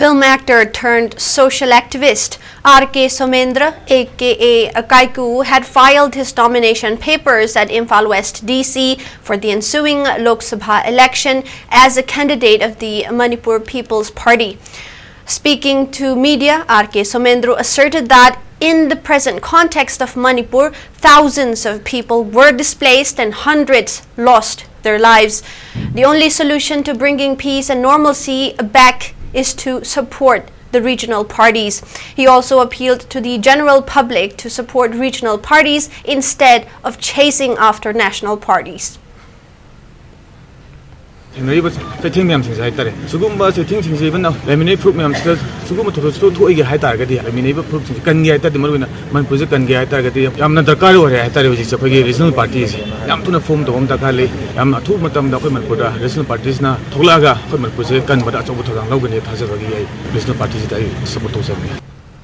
Film actor turned social activist Somendro, aka Kaiku, had filed his nomination papers at Imphal West DC for the ensuing Lok Sabha election as a candidate of the Manipur People's Party. Speaking to media, Somendro asserted that in the present context of Manipur, thousands of people were displaced and hundreds lost their lives. The only solution to bringing peace and normalcy back is to support the regional parties. He also appealed to the general public to support regional parties instead of chasing after national parties. setting mem things hai tare sugumba setting things even now lemine fruit mem sugumba to to ige hai tar ga di lemine fruit kan gi hai tar maruna man project kan gi hai tar ga di yamna darkar ho re hai tar ji khoi gi regional parties yam tuna form to da ka le yam athu matam da khoi man da regional parties na thola ga khoi man project kan ba da chobu thorang log ni thaja ga gi regional parties da support to